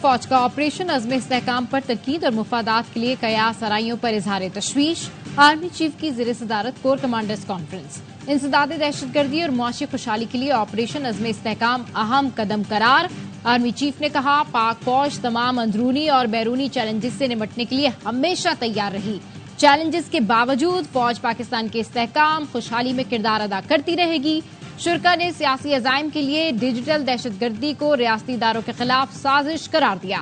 فوج کا آپریشن عزم استحکام پر تنقید اور مفادات کے لیے قیاس آرائیوں پر اظہار تشویش. آرمی چیف کی زیر صدارت کور کمانڈرز کانفرنس. انسداد دہشت گردی اور معاشی خوشحالی کے لیے آپریشن عزم استحکام اہم قدم قرار. آرمی چیف نے کہا پاک فوج تمام اندرونی اور بیرونی چیلنجز سے نمٹنے کے لیے ہمیشہ تیار رہی. چیلنجز کے باوجود فوج پاکستان کے استحکام خوشحالی میں کردار ادا کرتی رہے گی. شرکا نے سیاسی عزائم کے لیے ڈیجیٹل دہشت گردی کو ریاستی اداروں کے خلاف سازش قرار دیا.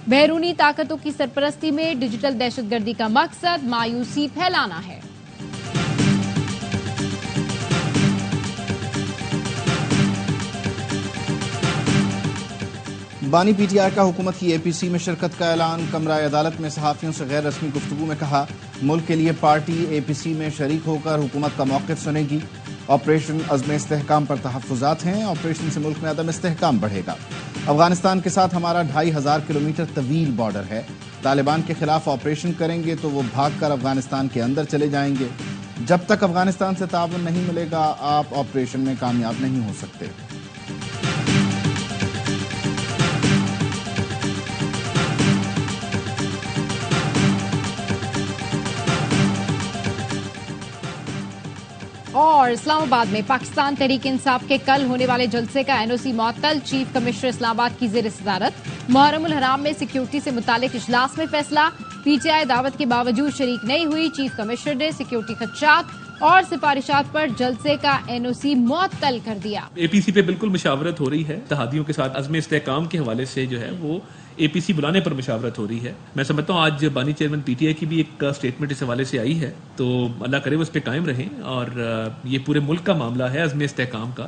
بیرونی طاقتوں کی سرپرستی میں ڈیجیٹل دہشت گردی کا مقصد مایوسی پھیلانا ہے. بانی پی ٹی آئی کا حکومت کی اے پی سی میں شرکت کا اعلان. کمرہ عدالت میں صحافیوں سے غیر رسمی گفتگو میں کہا ملک کے لیے پارٹی اے پی سی میں شریک ہو کر حکومت کا موقف سنے گی. آپریشن عزم استحکام پر تحفظات ہیں. آپریشن سے ملک میں عدم استحکام بڑھے گا. افغانستان کے ساتھ ہمارا 2500 کلومیٹر طویل بارڈر ہے. طالبان کے خلاف آپریشن کریں گے تو وہ بھاگ کر افغانستان کے اندر چلے جائیں گے. جب تک افغانستان سے تعاون نہیں ملے گا آپ آپریشن میں کامیاب نہیں ہو سکتے. اور اسلام آباد میں پاکستان تحریک انصاف کے کل ہونے والے جلسے کا این او سی معطل. چیف کمشنر اسلام آباد کی زیر صدارت. محرم الحرام میں سیکیورٹی سے متعلق اجلاس میں فیصلہ. پی ٹی آئی دعوت کے باوجود شریک نہیں ہوئی. چیف کمشنر نے سیکیورٹی خدشات اور سفارشات پر جلسے کا این او سی معطل کر دیا. اے پی سی پہ بالکل مشاورت ہو رہی ہے. اتحادیوں کے ساتھ عزم استحکام کے حوالے سے جو ہے وہ اے پی سی بلانے پر مشاورت ہو رہی ہے. میں سمجھتا ہوں آج بانی چیئرمین پی ٹی آئی کی بھی ایک اسٹیٹمنٹ اس حوالے سے آئی ہے. تو اللہ کرے وہ اس پہ قائم رہیں اور یہ پورے ملک کا معاملہ ہے عزم استحکام کا.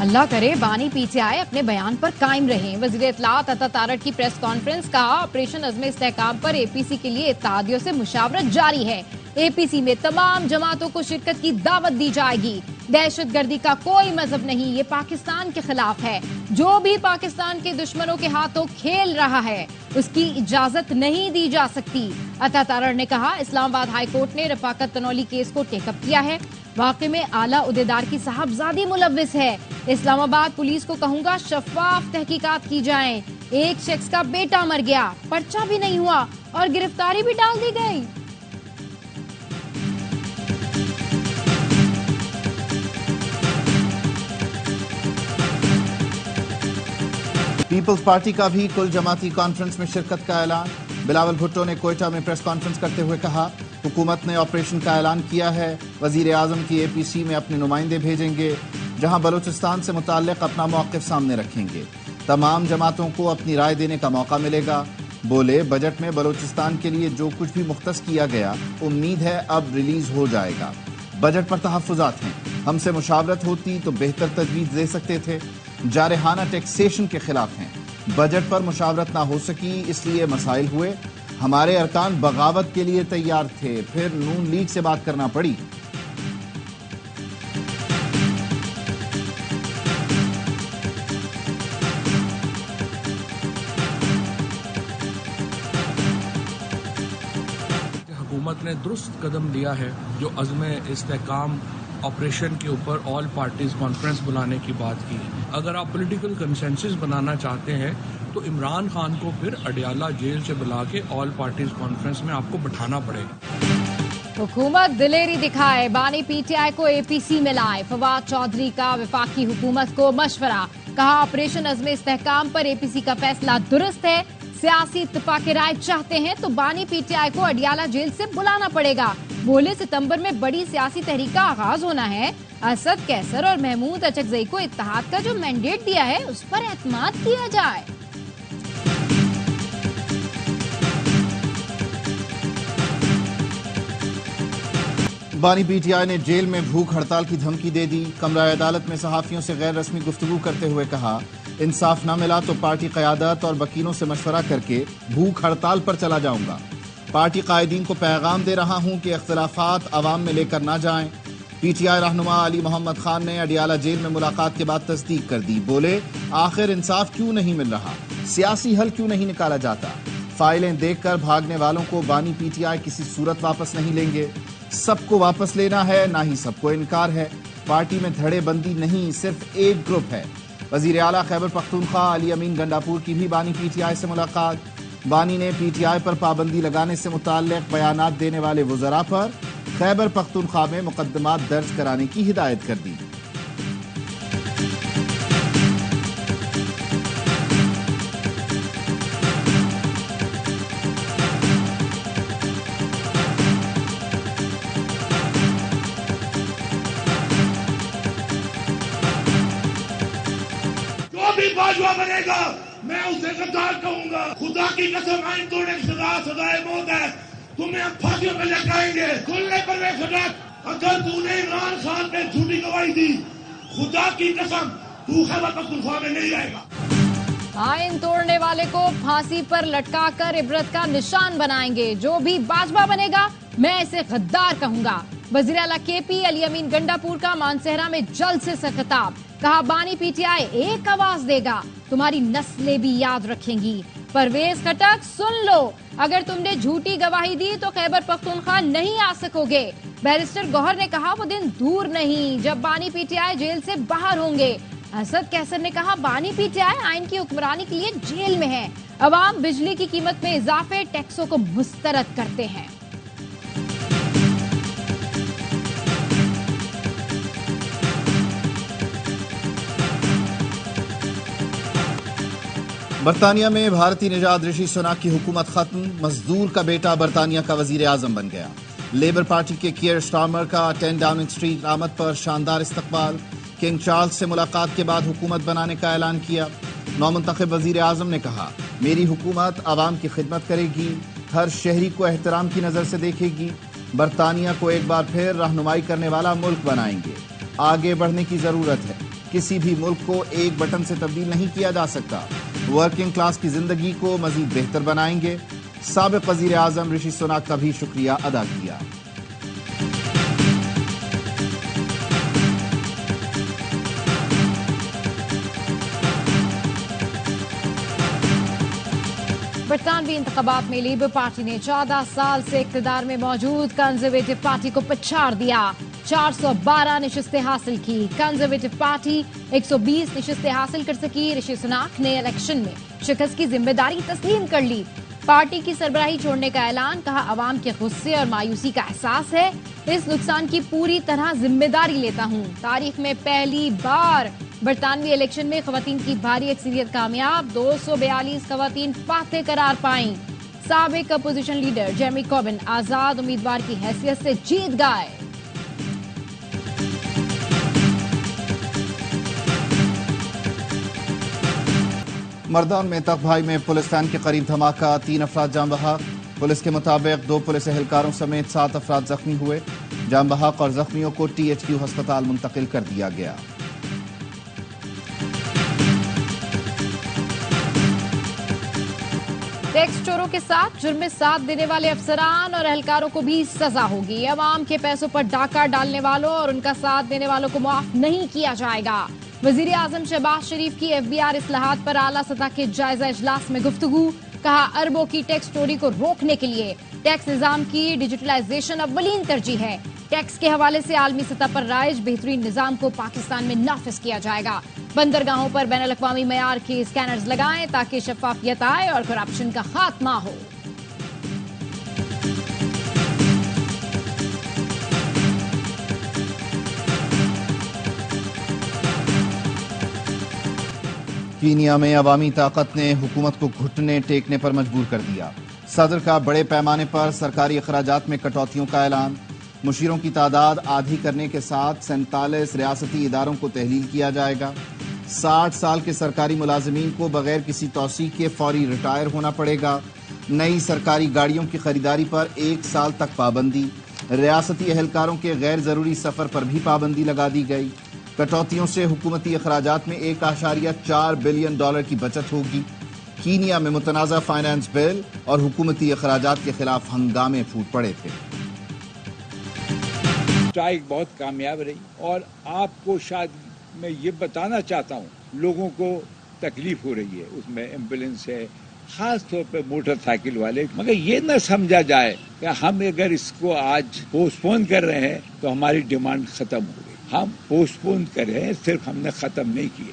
اللہ کرے بانی پی ٹی آئی اپنے بیان پر قائم رہیں. وزیر اطلاعات عطا تارڑ کی پریس کانفرنس. کہا آپریشن عزم استحکام پر اے پی سی کے لیے اتحادیوں سے مشاورت جاری ہے. اے پی سی میں تمام جماعتوں کو شرکت کی دعوت دی جائے گی. دہشت گردی کا کوئی مذہب نہیں. یہ پاکستان کے خلاف ہے. جو بھی پاکستان کے دشمنوں کے ہاتھوں کھیل رہا ہے اس کی اجازت نہیں دی جا سکتی. عطا تارڑ نے کہا اسلام آباد ہائی کورٹ نے رفاقت تنولی کیس کو ٹیک اپ کیا ہے. واقعے میں اعلیٰ عہدیدار کی صاحبزادی ملوث ہے. اسلام آباد پولیس کو کہوں گا شفاف تحقیقات کی جائیں. ایک شخص کا بیٹا مر گیا, پرچہ بھی نہیں ہوا اور گرفتاری بھی ڈال دی گئی. پیپلز پارٹی کا بھی کل جماعتی کانفرنس میں شرکت کا اعلان. بلاول بھٹو نے کوئٹہ میں پریس کانفرنس کرتے ہوئے کہا حکومت نے آپریشن کا اعلان کیا ہے. وزیر اعظم کی اے پی سی میں اپنے نمائندے بھیجیں گے جہاں بلوچستان سے متعلق اپنا موقف سامنے رکھیں گے. تمام جماعتوں کو اپنی رائے دینے کا موقع ملے گا. بولے بجٹ میں بلوچستان کے لیے جو کچھ بھی مختص کیا گیا امید ہے اب ریلیز ہو جائے گا. بجٹ پر تحفظات ہیں. ہم سے مشاورت ہوتی تو بہتر تجویز دے سکتے تھے. جارحانہ ٹیکسیشن کے خلاف ہیں. بجٹ پر مشاورت نہ ہو سکی اس لیے مسائل ہوئے. ہمارے ارکان بغاوت کے لیے تیار تھے پھر نون لیگ سے بات کرنا پڑی. حکومت نے درست قدم لیا ہے جو عزم استحکام آپریشن کے اوپر آل پارٹیز کانفرنس بلانے کی بات کی. اگر آپ پولیٹیکل کنسنسس بنانا چاہتے ہیں تو عمران خان کو پھر اڈیالہ جیل سے بلا کے آل پارٹیز کانفرنس میں آپ کو بٹھانا پڑے گا. حکومت دلیری دکھائے, بانی پی ٹی آئی کو اے پی سی میں لائے. فواد چودھری کا وفاقی حکومت کو مشورہ. کہا آپریشن عزم استحکام پر اے پی سی کا فیصلہ درست ہے. سیاسی اتفاق رائے چاہتے ہیں تو بانی پی ٹی آئی کو اڈیالہ جیل سے بلانا پڑے گا. بولے ستمبر میں بڑی سیاسی تحریک کا آغاز ہونا ہے. اسد کیسر اور محمود اچکزئی کو اتحاد کا جو مینڈیٹ دیا ہے اس پر اعتماد کیا جائے. بانی پی ٹی آئی نے جیل میں بھوک ہڑتال کی دھمکی دے دی. کمرہ عدالت میں صحافیوں سے غیر رسمی گفتگو کرتے ہوئے کہا انصاف نہ ملا تو پارٹی قیادت اور وکیلوں سے مشورہ کر کے بھوک ہڑتال پر چلا جاؤں گا. پارٹی قائدین کو پیغام دے رہا ہوں کہ اختلافات عوام میں لے کر نہ جائیں. پی ٹی آئی رہنما علی محمد خان نے اڈیالہ جیل میں ملاقات کے بعد تصدیق کر دی. بولے آخر انصاف کیوں نہیں مل رہا, سیاسی حل کیوں نہیں نکالا جاتا. فائلیں دیکھ کر بھاگنے والوں کو بانی پی ٹی آئی کسی صورت واپس نہیں لیں گے. سب کو واپس لینا ہے نہ ہی سب کو انکار ہے. پارٹی میں دھڑے بندی نہیں, صرف ایک گروپ ہے. وزیر اعلیٰ خیبر پختونخوا علی امین گنڈاپور کی بھی بانی پی ٹی آئی سے ملاقات۔ بانی نے پی ٹی آئی پر پابندی لگانے سے متعلق بیانات دینے والے وزراء پر خیبر پختونخوا میں مقدمات درج کرانے کی ہدایت کر دی۔ باجوہ بنے گا میں اسے غدار کہوں گا۔ خدا کی قسم آئین توڑنے کی سزائے موت ہے، تمہیں ہم پھانسیوں پہ لٹکائیں گے۔ کھلنے پر بے صدق اگر تو نے عمران خان پہ جھوٹی گواہی دی، خدا کی قسم تو خیبر پختونخوا میں نہیں رہے گا۔ آئین توڑنے والے کو پھانسی پر لٹکا کر عبرت کا نشان بنائیں گے، جو بھی باجوہ بنے گا میں اسے غدار کہوں گا۔ وزیر اعلیٰ کے پی علی امین گنڈاپور کا مانسہرہ میں جلد سے خطاب، کہا بانی پی ٹی آئی ایک آواز دے گا، تمہاری نسلیں بھی یاد رکھیں گی۔ پرویز خٹک سن لو، اگر تم نے جھوٹی گواہی دی تو خیبر پختونخوا نہیں آ سکو گے۔ بیرسٹر گوہر نے کہا وہ دن دور نہیں جب بانی پی ٹی آئی جیل سے باہر ہوں گے۔ اسد کیسر نے کہا بانی پی ٹی آئی آئین کی حکمرانی کے لیے جیل میں ہے، عوام بجلی کی قیمت میں اضافے ٹیکسوں کو مسترد کرتے ہیں۔ برطانیہ میں بھارتی نژاد رشی سناک کی حکومت ختم، مزدور کا بیٹا برطانیہ کا وزیر اعظم بن گیا۔ لیبر پارٹی کے کیئر سٹارمر کا 10 ڈاؤننگ اسٹریٹ آمد پر شاندار استقبال، کنگ چارلز سے ملاقات کے بعد حکومت بنانے کا اعلان کیا۔ نومنتخب وزیر اعظم نے کہا میری حکومت عوام کی خدمت کرے گی، ہر شہری کو احترام کی نظر سے دیکھے گی، برطانیہ کو ایک بار پھر رہنمائی کرنے والا ملک بنائیں گے۔ آگے بڑھنے کی ضرورت ہے، کسی بھی ملک کو ایک بٹن سے تبدیل نہیں کیا جا سکتا، ورکنگ کلاس کی زندگی کو مزید بہتر بنائیں گے۔ سابق وزیر اعظم رشی سناک کا بھی شکریہ ادا کیا۔ برطانوی انتخابات میں لیبر پارٹی نے 14 سال سے اقتدار میں موجود کنزرویٹو پارٹی کو پچھاڑ دیا، 412 نشستیں حاصل کی۔ کنزرویٹو پارٹی 120 نشستیں حاصل کر سکی۔ رشی سناک نے الیکشن میں شکست کی ذمہ داری تسلیم کر لی۔ پارٹی کی سربراہی چھوڑنے کا اعلان، کہا عوام کے غصے اور مایوسی کا احساس ہے، اس نقصان کی پوری طرح ذمہ داری لیتا ہوں۔ تاریخ میں پہلی بار برطانوی الیکشن میں خواتین کی بھاری اکثریت کامیاب، 242 خواتین فاتح قرار پائیں۔ سابق اپوزیشن لیڈر جیرمی کوربن آزاد امیدوار کی حیثیت سے جیت گئے۔ مردان میں تخت بھائی میں پولیس وین کے قریب دھماکہ، 3 افراد جاں بحق۔ پولیس کے مطابق 2 پولیس اہلکاروں سمیت 7 افراد زخمی ہوئے۔ جاں بحق اور زخمیوں کو THQ ہسپتال منتقل کر دیا گیا۔ ٹیکس چوروں کے ساتھ جرم میں ساتھ دینے والے افسران اور اہلکاروں کو بھی سزا ہوگی۔ عوام کے پیسوں پر ڈاکہ ڈالنے والوں اور ان کا ساتھ دینے والوں کو معاف نہیں کیا جائے گا۔ وزیر اعظم شہباز شریف کی FBR اصلاحات پر اعلیٰ سطح کے جائزہ اجلاس میں گفتگو، کہا اربوں کی ٹیکس چوری کو روکنے کے لیے ٹیکس نظام کی ڈیجیٹلائزیشن اولین ترجیح ہے۔ ٹیکس کے حوالے سے عالمی سطح پر رائج بہترین نظام کو پاکستان میں نافذ کیا جائے گا۔ بندرگاہوں پر بین الاقوامی معیار کے اسکینرز لگائیں تاکہ شفافیت آئے اور کرپشن کا خاتمہ ہو۔ کینیا میں عوامی طاقت نے حکومت کو گھٹنے ٹیکنے پر مجبور کر دیا۔ صدر کا بڑے پیمانے پر سرکاری اخراجات میں کٹوتیوں کا اعلان، مشیروں کی تعداد آدھی کرنے کے ساتھ 47 ریاستی اداروں کو تحلیل کیا جائے گا۔ 60 سال کے سرکاری ملازمین کو بغیر کسی توثیق کے فوری ریٹائر ہونا پڑے گا۔ نئی سرکاری گاڑیوں کی خریداری پر 1 سال تک پابندی، ریاستی اہلکاروں کے غیر ضروری سفر پر بھی پابندی لگا دی گئی۔ کٹوتیوں سے حکومتی اخراجات میں $1.4 بلین کی بچت ہوگی۔ کینیا میں متنازع فائنانس بل اور حکومتی اخراجات کے خلاف ہنگامے پھوٹ پڑے تھے۔ اسٹرائک بہت کامیاب رہی اور آپ کو شاید میں یہ بتانا چاہتا ہوں، لوگوں کو تکلیف ہو رہی ہے، اس میں ایمبولینس ہے، خاص طور پہ موٹر سائیکل والے، مگر یہ نہ سمجھا جائے کہ ہم اگر اس کو آج پوسٹ پون کر رہے ہیں تو ہماری ڈیمانڈ ختم ہو گئی۔ ہم پوسٹ پون کر رہے ہیں، صرف ہم نے ختم نہیں کیے۔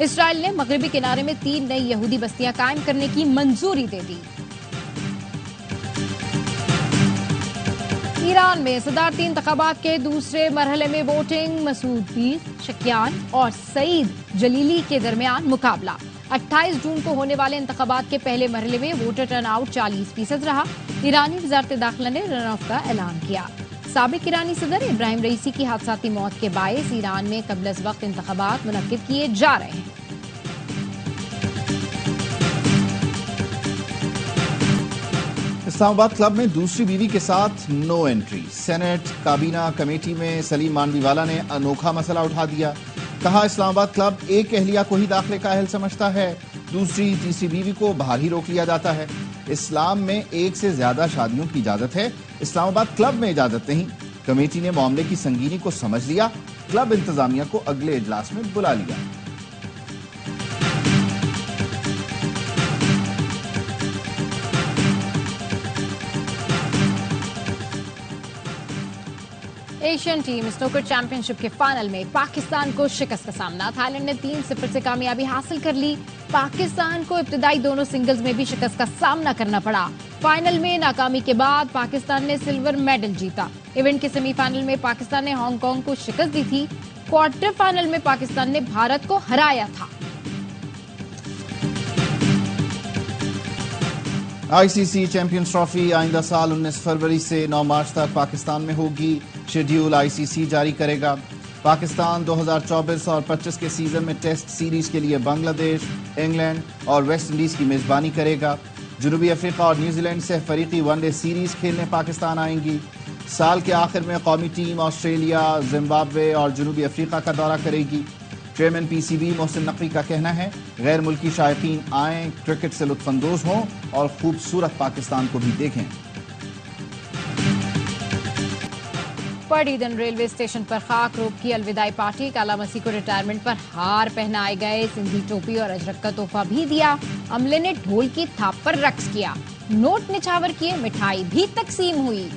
اسرائیل نے مغربی کنارے میں 3 نئی یہودی بستیاں قائم کرنے کی منظوری دے دی۔ ایران میں صدارتی انتخابات کے دوسرے مرحلے میں ووٹنگ، مسعود پزشکیان اور سعید جلیلی کے درمیان مقابلہ۔ 28 جون کو ہونے والے انتخابات کے پہلے مرحلے میں ووٹر ٹرن آؤٹ 40% رہا۔ ایرانی وزارت داخلہ نے رن آف کا اعلان کیا۔ سابق ایرانی صدر ابراہیم رئیسی کی حادثاتی موت کے باعث ایران میں قبل از وقت انتخابات منعقد کیے جا رہے ہیں۔ اسلام آباد کلب میں دوسری بیوی کے ساتھ نو انٹری۔ سینٹ کابینہ کمیٹی میں سلیم مانوی والا نے انوکھا مسئلہ اٹھا دیا۔ کہا اسلام آباد کلب ایک اہلیہ کو ہی داخلے کا اہل سمجھتا ہے، دوسری تیسری بیوی کو باہر ہی روک لیا جاتا ہے۔ اسلام میں ایک سے زیادہ شادیوں کی اجازت ہے، اسلام آباد کلب میں اجازت نہیں۔ کمیٹی نے معاملے کی سنگینی کو سمجھ لیا، کلب انتظامیہ کو اگلے اجلاس میں بلا لیا۔ ایشین ٹیم سنوکر چیمپئن شپ کے فائنل میں پاکستان کو شکست کا سامنا۔ تھائی لینڈ نے 3-0 سے کامیابی حاصل کر لی۔ پاکستان کو ابتدائی دونوں سنگلز میں بھی شکست کا سامنا کرنا پڑا۔ فائنل میں ناکامی کے بعد پاکستان نے سلور میڈل جیتا۔ ایونٹ کے سیمی فائنل میں پاکستان نے ہانگ کانگ کو شکست دی تھی۔ کوارٹر فائنل میں پاکستان نے بھارت کو ہرایا تھا۔ آئی سی سی چیمپئنز ٹرافی آئندہ سال 19 فروری سے 9 مارچ تک پاکستان میں ہوگی۔ شیڈیول آئی سی سی جاری کرے گا۔ پاکستان 2024 اور 25 کے سیزن میں ٹیسٹ سیریز کے لیے بنگلہ دیش، انگلینڈ اور ویسٹ انڈیز کی میزبانی کرے گا۔ جنوبی افریقہ اور نیوزی لینڈ سے فریقی ون ڈے سیریز کھیلنے پاکستان آئیں گی۔ سال کے آخر میں قومی ٹیم آسٹریلیا، زمبابوے اور جنوبی افریقہ کا دورہ کرے گی۔ Chairman P C B Mohsin Naqvi کا کہنا ہے غیر ملکی شائقین آئیں، کرکٹ سے لطف اندوز ہوں اور خوبصورت پاکستان کو بھی دیکھیں۔ پڑیدن ریلوے اسٹیشن پر خاک روب کی الوداعی پارٹی۔ کالا مسیح کو ریٹائرمنٹ پر ہار پہنائے گئے، سندھی ٹوپی اور اجرک کا تحفہ بھی دیا۔ عملے نے ڈھول کی تھاپ پر رقص کیا، نوٹ نچھاور کیے، مٹھائی بھی تقسیم ہوئی۔